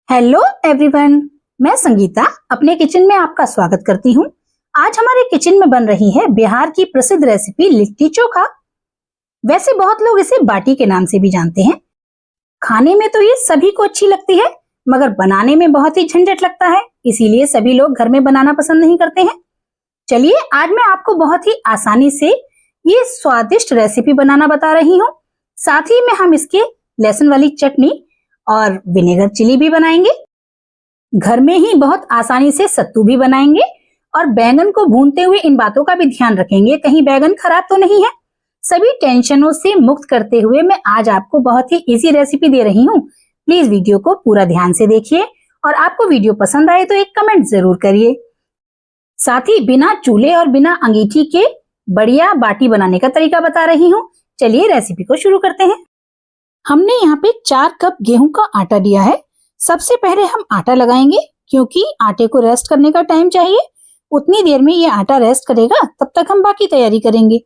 Hello everyone, मैं संगीता अपने kitchen में आपका स्वागत करती हूँ। आज हमारे किचन में बन रही है बिहार की प्रसिद्ध रेसिपी लिट्टी चोखा। वैसे बहुत लोग इसे बाटी के नाम से भी जानते हैं। खाने में तो ये सभी को अच्छी लगती है, मगर बनाने में बहुत ही झंझट लगता है, इसीलिए सभी लोग घर में बनाना पसंद नहीं करते हैं। चलिए आज मैं आपको बहुत ही आसानी से ये स्वादिष्ट रेसिपी बनाना बता रही हूँ। साथ ही में हम इसके लहसुन वाली चटनी और विनेगर चिली भी बनाएंगे। घर में ही बहुत आसानी से सत्तू भी बनाएंगे और बैंगन को भूनते हुए इन बातों का भी ध्यान रखेंगे कहीं बैंगन खराब तो नहीं है। सभी टेंशनों से मुक्त करते हुए मैं आज आपको बहुत ही इजी रेसिपी दे रही हूँ। प्लीज वीडियो को पूरा ध्यान से देखिए और आपको वीडियो पसंद आए तो एक कमेंट जरूर करिए। साथ ही बिना चूल्हे और बिना अंगीठी के बढ़िया बाटी बनाने का तरीका बता रही हूँ। चलिए रेसिपी को शुरू करते हैं। हमने यहाँ पे 4 कप गेहूं का आटा लिया है। सबसे पहले हम आटा लगाएंगे, क्योंकि आटे को रेस्ट करने का टाइम चाहिए। उतनी देर में ये आटा रेस्ट करेगा, तब तक हम बाकी तैयारी करेंगे।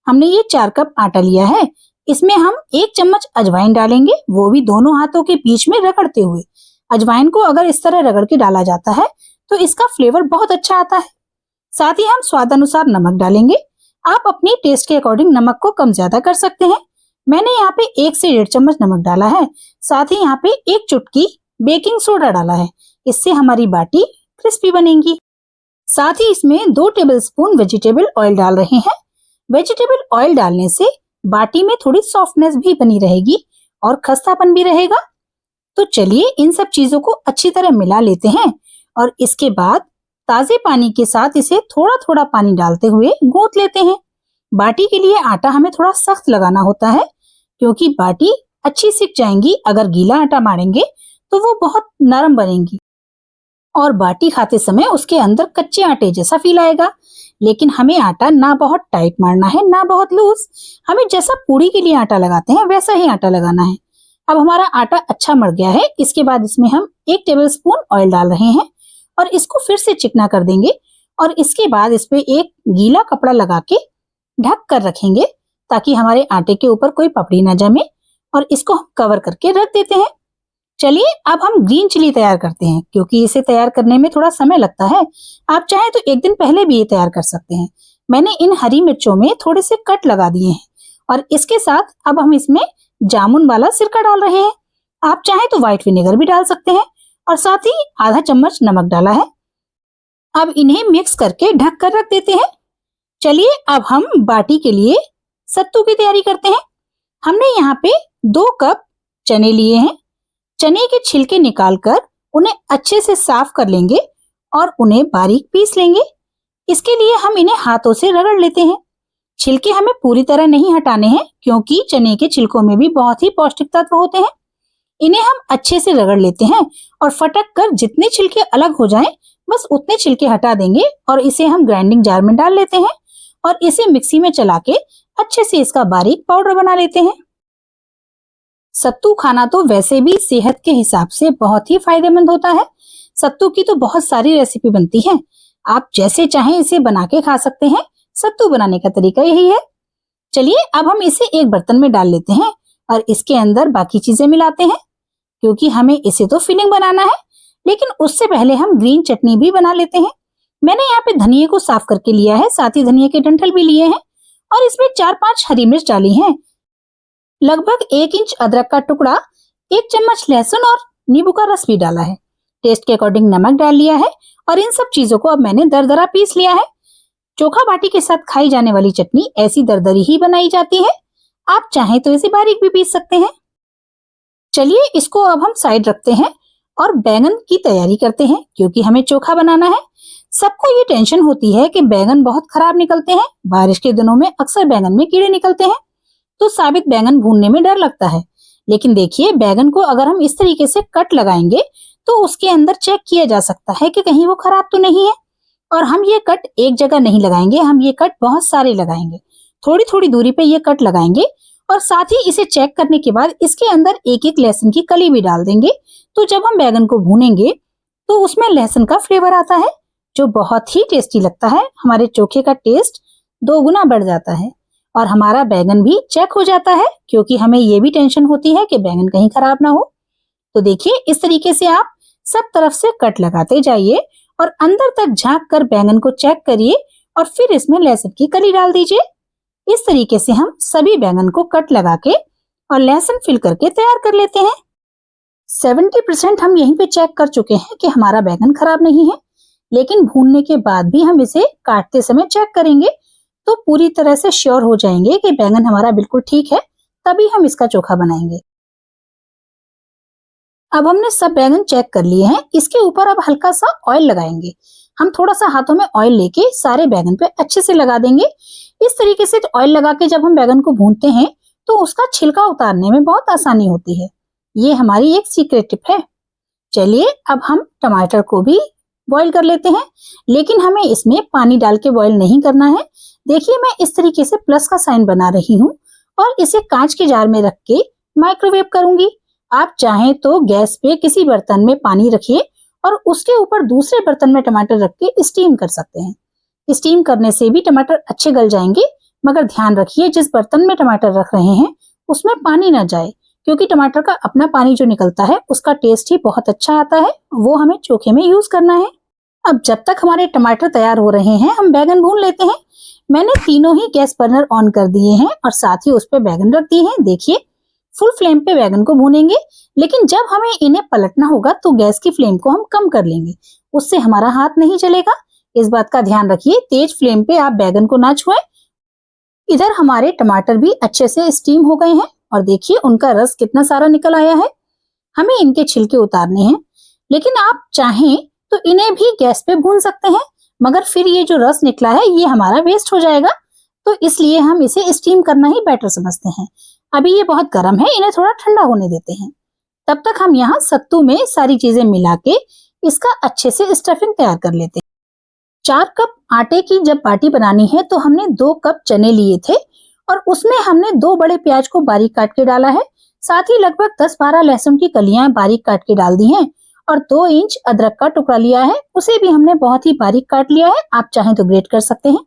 हमने ये 4 कप आटा लिया है। इसमें हम 1 चम्मच अजवाइन डालेंगे, वो भी दोनों हाथों के बीच में रगड़ते हुए। अजवाइन को अगर इस तरह रगड़ के डाला जाता है तो इसका फ्लेवर बहुत अच्छा आता है। साथ ही हम स्वाद अनुसार नमक डालेंगे। आप अपनी टेस्ट के अकॉर्डिंग नमक को कम ज्यादा कर सकते हैं। मैंने यहाँ पे 1 से 1.5 चम्मच नमक डाला है। साथ ही यहाँ पे 1 चुटकी बेकिंग सोडा डाला है। इससे हमारी बाटी क्रिस्पी बनेगी। साथ ही इसमें 2 टेबलस्पून वेजिटेबल ऑयल डाल रहे हैं। वेजिटेबल ऑयल डालने से बाटी में थोड़ी सॉफ्टनेस भी बनी रहेगी और खस्तापन भी रहेगा। तो चलिए इन सब चीजों को अच्छी तरह मिला लेते हैं और इसके बाद ताजे पानी के साथ इसे थोड़ा थोड़ा पानी डालते हुए गूंथ लेते हैं। बाटी के लिए आटा हमें थोड़ा सख्त लगाना होता है, क्योंकि बाटी अच्छी सिक जाएंगी। अगर गीला आटा मारेंगे तो वो बहुत नरम बनेंगी और बाटी खाते समय उसके अंदर कच्चे आटे जैसा फील आएगा। लेकिन हमें आटा ना बहुत टाइट मारना है, ना बहुत लूज। हमें जैसा पूड़ी के लिए आटा लगाते हैं वैसा ही आटा लगाना है। अब हमारा आटा अच्छा मर गया है। इसके बाद इसमें हम 1 टेबलस्पून ऑयल डाल रहे हैं और इसको फिर से चिकना कर देंगे। और इसके बाद इस पे एक गीला कपड़ा लगा के ढक कर रखेंगे, ताकि हमारे आटे के ऊपर कोई पपड़ी ना जमे। और इसको हम कवर करके रख देते हैं। चलिए अब हम ग्रीन चिली तैयार करते हैं, क्योंकि इसे तैयार करने में थोड़ा समय लगता है। आप चाहे तो एक दिन पहले भी ये तैयार कर सकते हैं। मैंने इन हरी मिर्चों में थोड़े से कट लगा दिए हैं और इसके साथ अब हम इसमें जामुन वाला सिरका डाल रहे हैं। आप चाहे तो व्हाइट विनेगर भी डाल सकते हैं और साथ ही आधा चम्मच नमक डाला है। अब इन्हें मिक्स करके ढक कर रख देते हैं। चलिए अब हम बाटी के लिए सत्तू की तैयारी करते हैं। हमने यहाँ पे 2 कप चने लिए हैं। चने के छिलके निकालकर उन्हें अच्छे से साफ कर लेंगे और उन्हें बारीक पीस लेंगे। इसके लिए हम इन्हें हाथों से रगड़ लेते हैं। छिलके हमें पूरी तरह नहीं हटाने हैं, क्योंकि चने के छिलकों में भी बहुत ही पौष्टिक तत्व होते हैं। इन्हें हम अच्छे से रगड़ लेते हैं और फटक कर जितने छिलके अलग हो जाएं, बस उतने छिलके हटा देंगे और इसे हम ग्राइंडिंग जार में डाल लेते हैं और इसे मिक्सी में चला के अच्छे से इसका बारीक पाउडर बना लेते हैं। सत्तू खाना तो वैसे भी सेहत के हिसाब से बहुत ही फायदेमंद होता है। सत्तू की तो बहुत सारी रेसिपी बनती है। आप जैसे चाहें इसे बना के खा सकते हैं। सत्तू बनाने का तरीका यही है। चलिए अब हम इसे एक बर्तन में डाल लेते हैं और इसके अंदर बाकी चीजें मिलाते हैं, क्योंकि हमें इसे तो फिलिंग बनाना है। लेकिन उससे पहले हम ग्रीन चटनी भी बना लेते हैं। मैंने यहाँ पे धनिये को साफ करके लिया है, साथ ही धनिये के डंठल भी लिए हैं और इसमें 4-5 हरी मिर्च डाली हैं। लगभग 1 इंच अदरक का टुकड़ा, 1 चम्मच लहसुन और नींबू का रस भी डाला है। टेस्ट के अकॉर्डिंग नमक डाल लिया है और इन सब चीजों को अब मैंने दरदरा पीस लिया है। चोखा बाटी के साथ खाई जाने वाली चटनी ऐसी दरदरी ही बनाई जाती है। आप चाहें तो इसे बारीक भी पीस सकते हैं। चलिए इसको अब हम साइड रखते हैं और बैंगन की तैयारी करते हैं, क्योंकि हमें चोखा बनाना है। सबको ये टेंशन होती है कि बैंगन बहुत खराब निकलते हैं। बारिश के दिनों में अक्सर बैंगन में कीड़े निकलते हैं, तो साबित बैंगन भूनने में डर लगता है। लेकिन देखिए, बैंगन को अगर हम इस तरीके से कट लगाएंगे तो उसके अंदर चेक किया जा सकता है कि कहीं वो खराब तो नहीं है। और हम ये कट एक जगह नहीं लगाएंगे, हम ये कट बहुत सारे लगाएंगे। थोड़ी थोड़ी दूरी पे ये कट लगाएंगे और साथ ही इसे चेक करने के बाद इसके अंदर एक एक लहसुन की कली भी डाल देंगे। तो जब हम बैंगन को भूनेंगे तो उसमें लहसुन का फ्लेवर आता है, जो बहुत ही टेस्टी लगता है। हमारे चोखे का टेस्ट 2 गुना बढ़ जाता है और हमारा बैंगन भी चेक हो जाता है, क्योंकि हमें ये भी टेंशन होती है कि बैंगन कहीं खराब ना हो। तो देखिए इस तरीके से आप सब तरफ से कट लगाते जाइए और अंदर तक झांक कर बैंगन को चेक करिए और फिर इसमें लहसुन की कली डाल दीजिए। इस तरीके से हम सभी बैंगन को कट लगा के और लहसुन फिल करके तैयार कर लेते हैं। 70% हम यहीं पे चेक कर चुके हैं कि हमारा बैंगन खराब नहीं है, लेकिन भूनने के बाद भी हम इसे काटते समय चेक करेंगे तो पूरी तरह से श्योर हो जाएंगे कि बैंगन हमारा बिल्कुल ठीक है, तभी हम इसका चोखा बनाएंगे। अब हमने सब बैंगन चेक कर लिए हैं। इसके ऊपर अब हल्का सा ऑयल लगाएंगे। हम थोड़ा सा हाथों में ऑयल लेके सारे बैंगन पे अच्छे से लगा देंगे। इस तरीके से ऑयल लगा के जब हम बैंगन को भूनते हैं तो उसका छिलका उतारने में बहुत आसानी होती है। ये हमारी एक सीक्रेट टिप है। चलिए अब हम टमाटर को भी बॉईल कर लेते हैं, लेकिन हमें इसमें पानी डाल के बॉईल नहीं करना है। देखिए मैं इस तरीके से प्लस का साइन बना रही हूँ और इसे कांच के जार में रख के माइक्रोवेव करूंगी। आप चाहें तो गैस पे किसी बर्तन में पानी रखिए और उसके ऊपर दूसरे बर्तन में टमाटर रख के स्टीम कर सकते हैं। स्टीम करने से भी टमाटर अच्छे गल जाएंगे, मगर ध्यान रखिए जिस बर्तन में टमाटर रख रहे हैं उसमें पानी ना जाए, क्योंकि टमाटर का अपना पानी जो निकलता है उसका टेस्ट ही बहुत अच्छा आता है, वो हमें चोखे में यूज करना है। अब जब तक हमारे टमाटर तैयार हो रहे हैं हम बैगन भून लेते हैं। मैंने तीनों ही गैस बर्नर ऑन कर दिए हैं और साथ ही उस पे बैगन रख दिए हैं। देखिए फुल फ्लेम पे बैगन को भूनेंगे, लेकिन जब हमें इन्हें पलटना होगा तो गैस की फ्लेम को हम कम कर लेंगे, उससे हमारा हाथ नहीं जलेगा। इस बात का ध्यान रखिए, तेज फ्लेम पे आप बैगन को ना छुएं। इधर हमारे टमाटर भी अच्छे से स्टीम हो गए हैं और देखिए उनका रस कितना सारा निकल आया है। हमें इनके छिलके उतारने हैं, लेकिन आप चाहें तो इन्हें भी गैस पे भून सकते हैं, मगर फिर ये जो रस निकला है ये हमारा वेस्ट हो जाएगा, तो इसलिए हम इसे स्टीम करना ही बेटर समझते हैं। अभी ये बहुत गर्म है, इन्हें थोड़ा ठंडा होने देते हैं। तब तक हम यहाँ सत्तू में सारी चीजें मिला के इसका अच्छे से स्टफिंग तैयार कर लेते हैं। 4 कप आटे की जब बाटी बनानी है तो हमने 2 कप चने लिए थे और उसमें हमने 2 बड़े प्याज को बारीक काट के डाला है। साथ ही लगभग 10-12 लहसुन की कलियां बारीक काट के डाल दी हैं और 2 इंच अदरक का टुकड़ा लिया है, उसे भी हमने बहुत ही बारीक काट लिया है। आप चाहें तो ग्रेट कर सकते हैं।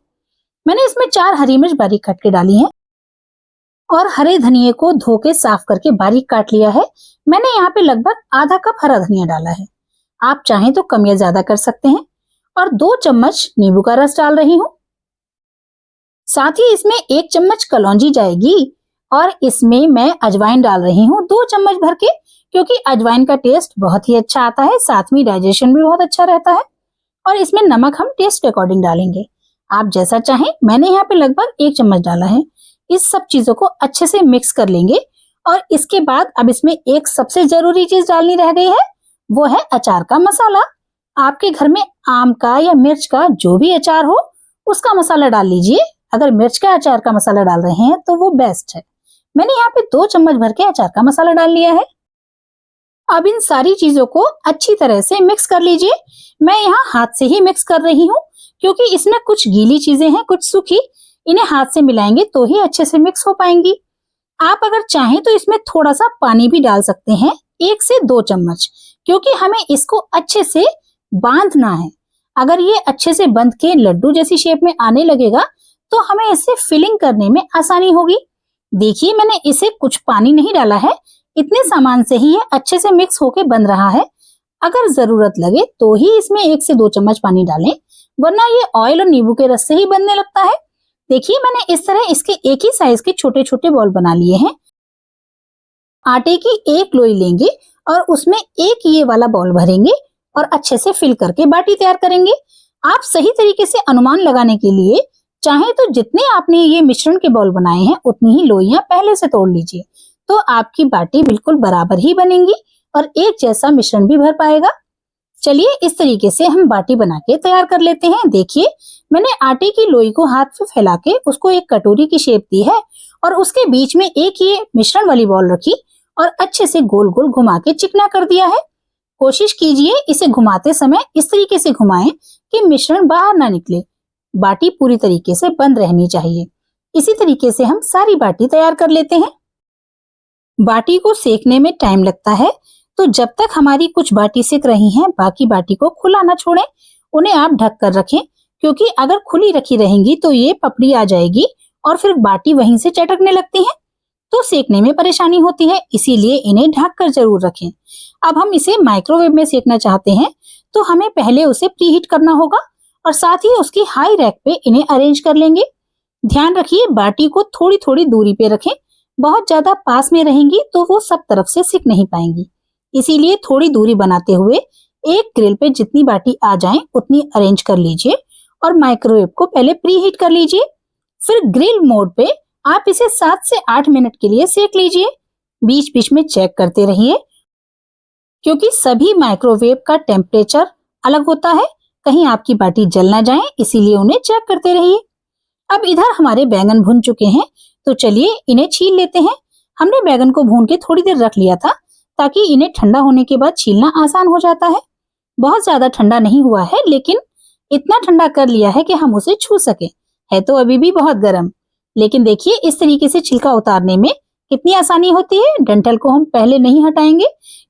मैंने इसमें 4 हरी मिर्च बारीक काट के डाली है और हरे धनिये को धो के साफ करके बारीक काट लिया है। मैंने यहाँ पे लगभग आधा कप हरा धनिया डाला है। आप चाहें तो कम या ज्यादा कर सकते हैं। और 2 चम्मच नींबू का रस डाल रही हूँ। साथ ही इसमें 1 चम्मच कलौंजी जाएगी और इसमें मैं अजवाइन डाल रही हूँ 2 चम्मच भर के, क्योंकि अजवाइन का टेस्ट बहुत ही अच्छा आता है, साथ में डाइजेशन भी बहुत अच्छा रहता है। और इसमें नमक हम टेस्ट के अकॉर्डिंग डालेंगे, आप जैसा चाहें। मैंने यहाँ पे लगभग 1 चम्मच डाला है। इस सब चीजों को अच्छे से मिक्स कर लेंगे और इसके बाद अब इसमें एक सबसे जरूरी चीज डालनी रह गई है, वो है अचार का मसाला। आपके घर में आम का या मिर्च का जो भी अचार हो उसका मसाला डाल लीजिए। अगर मिर्च का अचार का मसाला डाल रहे हैं तो वो बेस्ट है। मैंने यहाँ पे 2 चम्मच भर के अचार का मसाला डाल लिया है। अब इन सारी चीजों को अच्छी तरह से मिक्स कर लीजिए। मैं यहाँ हाथ से ही मिक्स कर रही हूँ, क्योंकि इसमें कुछ गीली चीजें हैं, कुछ सूखी। इन्हें हाथ से मिलाएंगे तो ही अच्छे से मिक्स हो पाएंगी। आप अगर चाहें तो इसमें थोड़ा सा पानी भी डाल सकते हैं, 1 से 2 चम्मच, क्योंकि हमें इसको अच्छे से बांधना है। अगर ये अच्छे से बंध के लड्डू जैसी शेप में आने लगेगा तो हमें इसे फिलिंग करने में आसानी होगी। देखिए मैंने इसे कुछ पानी नहीं डाला है, इतने सामान से ही ये अच्छे से मिक्स होके बन रहा है। अगर जरूरत लगे तो ही इसमें 1 से 2 चम्मच पानी डालें, वरना ये ऑयल और नींबू के रस से ही बनने लगता है। देखिए मैंने इस तरह इसके एक ही साइज के छोटे छोटे बॉल बना लिए हैं। आटे की एक लोई लेंगे और उसमें एक ये वाला बॉल भरेंगे और अच्छे से फिल करके बाटी तैयार करेंगे। आप सही तरीके से अनुमान लगाने के लिए चाहे तो जितने आपने ये मिश्रण के बॉल बनाए हैं उतनी ही लोइयां पहले से तोड़ लीजिए, तो आपकी बाटी बिल्कुल बराबर ही बनेंगी और एक जैसा मिश्रण भी भर पाएगा। चलिए इस तरीके से हम बाटी बना के तैयार कर लेते हैं। देखिए मैंने आटे की लोई को हाथ से फैला के उसको एक कटोरी की शेप दी है और उसके बीच में एक ये मिश्रण वाली बॉल रखी और अच्छे से गोल गोल घुमा के चिकना कर दिया है। कोशिश कीजिए इसे घुमाते समय इस तरीके से घुमाएं कि मिश्रण बाहर ना निकले। बाटी पूरी तरीके से बंद रहनी चाहिए। इसी तरीके से हम सारी बाटी तैयार कर लेते हैं। बाटी को सेकने में टाइम लगता है, तो जब तक हमारी कुछ बाटी सिक रही हैं, बाकी बाटी को खुला ना छोड़ें। उन्हें आप ढक कर रखें, क्योंकि अगर खुली रखी रहेंगी तो ये पपड़ी आ जाएगी और फिर बाटी वहीं से चटकने लगती है। तो सेकने में परेशानी होती है, इसीलिए इन्हें ढक कर जरूर रखें। अब हम इसे माइक्रोवेव में सेकना चाहते हैं तो हमें पहले उसे प्रीहीट करना होगा और साथ ही उसकी हाई रैक पे इन्हें अरेंज कर लेंगे। ध्यान रखिए बाटी को थोड़ी थोड़ी दूरी पे रखें, बहुत ज्यादा पास में रहेंगी तो वो सब तरफ से सिक नहीं पाएंगी। इसीलिए थोड़ी दूरी बनाते हुए एक ग्रिल पे जितनी बाटी आ जाए उतनी अरेंज कर लीजिए और माइक्रोवेव को पहले प्रीहीट कर लीजिए। फिर ग्रिल मोड पे आप इसे 7 से 8 मिनट के लिए सेक लीजिए। बीच बीच में चेक करते रहिए क्योंकि सभी माइक्रोवेव का टेम्परेचर अलग होता है, कहीं आपकी बाटी जल ना जाए, इसीलिए उन्हें चेक करते रहिए। अब इधर हमारे बैंगन भुन चुके हैं तो चलिए इन्हें छील लेते हैं। हमने बैंगन को भून के थोड़ी देर रख लिया था ताकि इन्हें ठंडा होने के बाद छीलना आसान हो जाता है। बहुत ज्यादा ठंडा नहीं हुआ है लेकिन इतना ठंडा कर लिया है कि हम उसे छू सके। है तो अभी भी बहुत गर्म, लेकिन देखिए इस तरीके से छिलका उतारने में कितनी आसानी होती है। डंठल को हम पहले नहीं हटाएंगे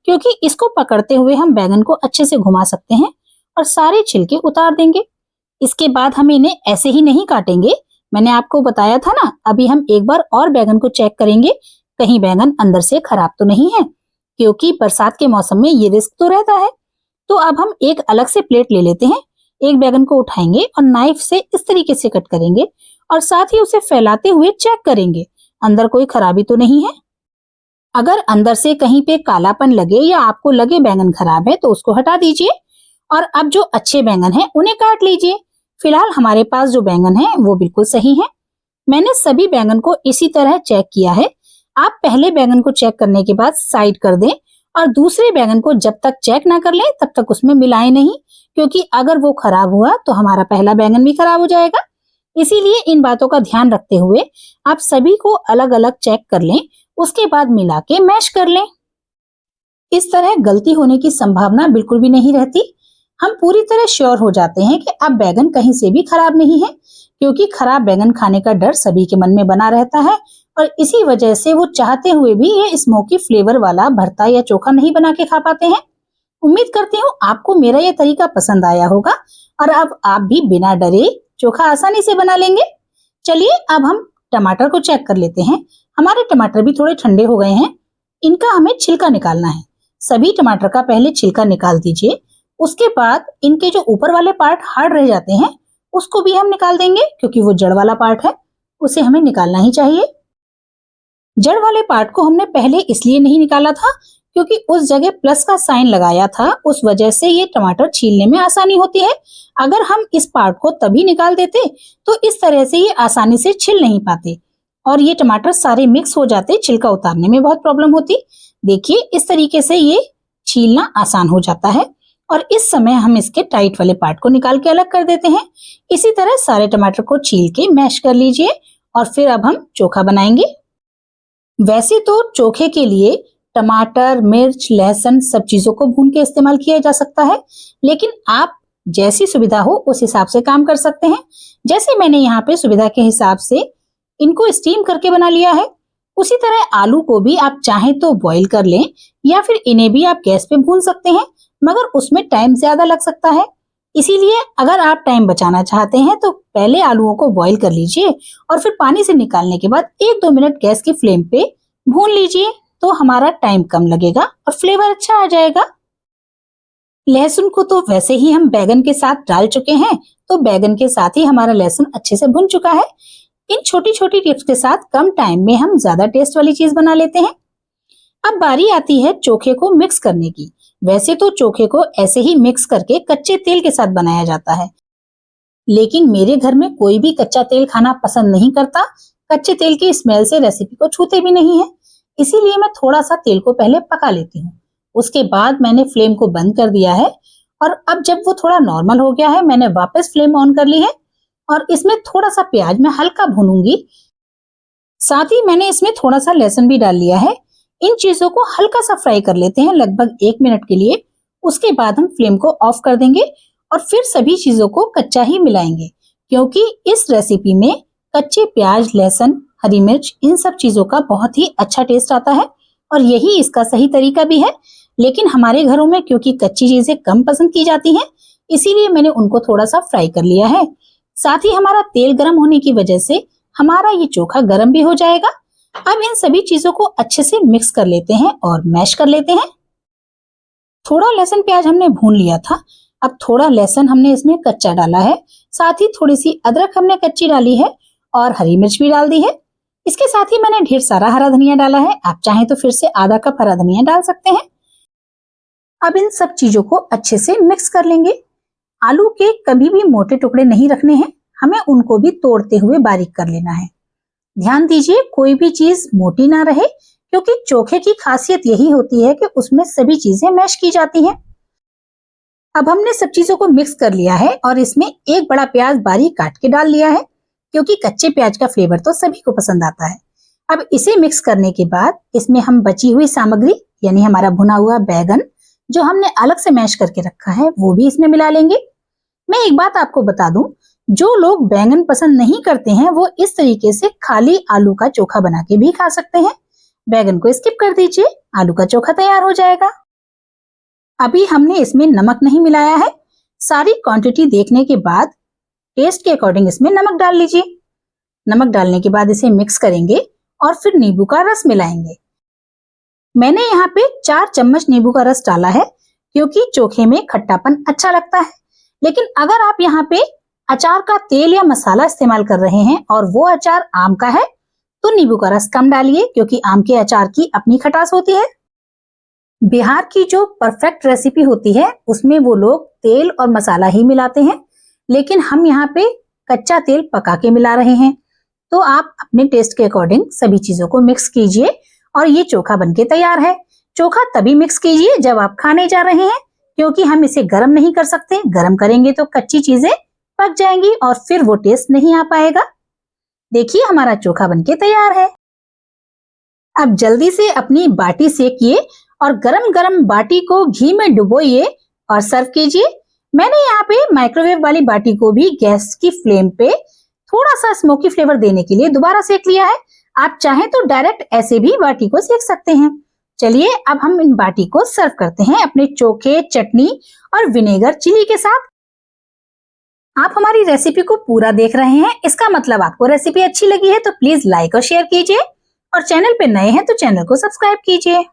क्योंकि इसको पकड़ते हुए हम बैंगन को अच्छे से घुमा सकते हैं और सारे छिलके उतार देंगे। इसके बाद हम इन्हें ऐसे ही नहीं काटेंगे, मैंने आपको बताया था ना। अभी हम एक बार और बैंगन को चेक करेंगे कहीं बैंगन अंदर से खराब तो नहीं है, क्योंकि बरसात के मौसम में ये रिस्क तो रहता है। तो अब हम एक अलग से प्लेट ले लेते हैं, एक बैंगन को उठाएंगे और नाइफ से इस तरीके से कट करेंगे और साथ ही उसे फैलाते हुए चेक करेंगे अंदर कोई खराबी तो नहीं है। अगर अंदर से कहीं पे कालापन लगे या आपको लगे बैंगन खराब है तो उसको हटा दीजिए और अब जो अच्छे बैंगन हैं उन्हें काट लीजिए। फिलहाल हमारे पास जो बैंगन है वो बिल्कुल सही है। मैंने सभी बैंगन को इसी तरह चेक किया है। आप पहले बैंगन को चेक करने के बाद साइड कर दें और दूसरे बैंगन को जब तक चेक ना कर लें तब तक उसमें मिलाएं नहीं, क्योंकि अगर वो खराब हुआ तो हमारा पहला बैंगन भी खराब हो जाएगा। इसीलिए इन बातों का ध्यान रखते हुए आप सभी को अलग अलग चेक कर लें, उसके बाद मिला के मैश कर लें। इस तरह गलती होने की संभावना बिल्कुल भी नहीं रहती। हम पूरी तरह श्योर हो जाते हैं कि अब बैंगन कहीं से भी खराब नहीं है, क्योंकि खराब बैंगन खाने का डर सभी के मन में बना रहता है और इसी वजह से वो चाहते हुए भी ये स्मोकी फ्लेवर वाला भरता या चोखा नहीं बना के खा पाते हैं। उम्मीद करती हूँ आपको मेरा ये तरीका पसंद आया होगा और अब आप भी बिना डरे चोखा आसानी से बना लेंगे। चलिए अब हम टमाटर को चेक कर लेते हैं। हमारे टमाटर भी थोड़े ठंडे हो गए हैं, इनका हमें छिलका निकालना है। सभी टमाटर का पहले छिलका निकाल दीजिए, उसके बाद इनके जो ऊपर वाले पार्ट हार्ड रह जाते हैं उसको भी हम निकाल देंगे, क्योंकि वो जड़ वाला पार्ट है उसे हमें निकालना ही चाहिए। जड़ वाले पार्ट को हमने पहले इसलिए नहीं निकाला था क्योंकि उस जगह प्लस का साइन लगाया था, उस वजह से ये टमाटर छीलने में आसानी होती है। अगर हम इस पार्ट को तभी निकाल देते तो इस तरह से ये आसानी से छिल नहीं पाते और ये टमाटर सारे मिक्स हो जाते, छिलका उतारने में बहुत प्रॉब्लम होती। देखिए इस तरीके से ये छीलना आसान हो जाता है और इस समय हम इसके टाइट वाले पार्ट को निकाल के अलग कर देते हैं। इसी तरह सारे टमाटर को छील के मैश कर लीजिए और फिर अब हम चोखा बनाएंगे। वैसे तो चोखे के लिए टमाटर, मिर्च, लहसुन सब चीजों को भून के इस्तेमाल किया जा सकता है, लेकिन आप जैसी सुविधा हो उस हिसाब से काम कर सकते हैं। जैसे मैंने यहाँ पे सुविधा के हिसाब से इनको स्टीम करके बना लिया है, उसी तरह आलू को भी आप चाहें तो बॉईल कर लें या फिर इन्हें भी आप गैस पे भून सकते हैं, मगर उसमें टाइम ज्यादा लग सकता है। इसीलिए अगर आप टाइम बचाना चाहते हैं तो पहले आलूओं को बॉईल कर लीजिए और फिर पानी से निकालने के बाद 1-2 मिनट गैस की फ्लेम पे भून लीजिए, तो हमारा टाइम कम लगेगा और फ्लेवर अच्छा आ जाएगा। लहसुन को तो वैसे ही हम बैगन के साथ डाल चुके हैं, तो बैगन के साथ ही हमारा लहसुन अच्छे से भुन चुका है। इन छोटी छोटी टिप्स के साथ कम टाइम में हम ज्यादा टेस्ट वाली चीज बना लेते हैं। अब बारी आती है चोखे को मिक्स करने की। वैसे तो चोखे को ऐसे ही मिक्स करके कच्चे तेल के साथ बनाया जाता है, लेकिन मेरे घर में कोई भी कच्चा तेल खाना पसंद नहीं करता। कच्चे तेल की स्मेल से रेसिपी को छूते भी नहीं है, इसीलिए मैं थोड़ा सा तेल को पहले पका लेती हूँ। उसके बाद मैंने फ्लेम को बंद कर दिया है और अब जब वो थोड़ा नॉर्मल हो गया है मैंने वापस फ्लेम ऑन कर ली है और इसमें थोड़ा सा प्याज मैं हल्का भूनूंगी। साथ ही मैंने इसमें थोड़ा सा लहसुन भी डाल लिया है। इन चीजों को हल्का सा फ्राई कर लेते हैं, लगभग 1 मिनट के लिए। उसके बाद हम फ्लेम को ऑफ कर देंगे और फिर सभी चीजों को कच्चा ही मिलाएंगे, क्योंकि इस रेसिपी में कच्चे प्याज, लहसुन, हरी मिर्च इन सब चीजों का बहुत ही अच्छा टेस्ट आता है और यही इसका सही तरीका भी है। लेकिन हमारे घरों में क्योंकि कच्ची चीजें कम पसंद की जाती हैं, इसीलिए मैंने उनको थोड़ा सा फ्राई कर लिया है। साथ ही हमारा तेल गर्म होने की वजह से हमारा ये चोखा गर्म भी हो जाएगा। अब इन सभी चीजों को अच्छे से मिक्स कर लेते हैं और मैश कर लेते हैं। थोड़ा लहसुन प्याज हमने भून लिया था, अब थोड़ा लहसुन हमने इसमें कच्चा डाला है, साथ ही थोड़ी सी अदरक हमने कच्ची डाली है और हरी मिर्च भी डाल दी है। इसके साथ ही मैंने ढेर सारा हरा धनिया डाला है, आप चाहें तो फिर से आधा कप हरा धनिया डाल सकते हैं। अब इन सब चीजों को अच्छे से मिक्स कर लेंगे। आलू के कभी भी मोटे टुकड़े नहीं रखने हैं, हमें उनको भी तोड़ते हुए बारीक कर लेना है। ध्यान दीजिए कोई भी चीज मोटी ना रहे, क्योंकि चोखे की खासियत यही होती है कि उसमें सभी चीजें मैश की जाती हैं। अब हमने सब चीजों को मिक्स कर लिया है और इसमें एक बड़ा प्याज बारीक काट के डाल लिया है, क्योंकि कच्चे प्याज का फ्लेवर तो सभी को पसंद आता है। अब इसे मिक्स करने के बाद इसमें हम बची हुई सामग्री यानी हमारा भुना हुआ बैगन जो हमने अलग से मैश करके रखा है वो भी इसमें मिला लेंगे। मैं एक बात आपको बता दूं, जो लोग बैंगन पसंद नहीं करते हैं वो इस तरीके से खाली आलू का चोखा बना के भी खा सकते हैं। बैगन को स्किप कर दीजिए, आलू का चोखा तैयार हो जाएगा। अभी हमने इसमें नमक नहीं मिलाया है। सारी क्वांटिटी देखने के बाद टेस्ट के अकॉर्डिंग इसमें नमक डाल लीजिए। नमक डालने के बाद इसे मिक्स करेंगे और फिर नींबू का रस मिलाएंगे। मैंने यहाँ पे 4 चम्मच नींबू का रस डाला है, क्योंकि चोखे में खट्टापन अच्छा लगता है। लेकिन अगर आप यहाँ पे अचार का तेल या मसाला इस्तेमाल कर रहे हैं और वो अचार आम का है तो नींबू का रस कम डालिए, क्योंकि आम के अचार की अपनी खटास होती है। बिहार की जो परफेक्ट रेसिपी होती है उसमें वो लोग तेल और मसाला ही मिलाते हैं, लेकिन हम यहाँ पे कच्चा तेल पका के मिला रहे हैं। तो आप अपने टेस्ट के अकॉर्डिंग सभी चीजों को मिक्स कीजिए और ये चोखा बनके तैयार है। चोखा तभी मिक्स कीजिए जब आप खाने जा रहे हैं, क्योंकि हम इसे गर्म नहीं कर सकते। गर्म करेंगे तो कच्ची चीजें पक जाएंगी और फिर वो टेस्ट नहीं आ पाएगा। देखिए हमारा चोखा बनके तैयार है। अब जल्दी से अपनी बाटी सेकिए और गरम गरम बाटी को घी में डुबोइए और सर्व कीजिए। मैंने यहाँ पे माइक्रोवेव वाली बाटी को भी गैस की फ्लेम पे थोड़ा सा स्मोकी फ्लेवर देने के लिए दोबारा सेक लिया है। आप चाहें तो डायरेक्ट ऐसे भी बाटी को सेक सकते हैं। चलिए अब हम इन बाटी को सर्व करते हैं अपने चोखे, चटनी और विनेगर चिली के साथ। आप हमारी रेसिपी को पूरा देख रहे हैं, इसका मतलब आपको रेसिपी अच्छी लगी है तो प्लीज लाइक और शेयर कीजिए और चैनल पे नए हैं तो चैनल को सब्सक्राइब कीजिए।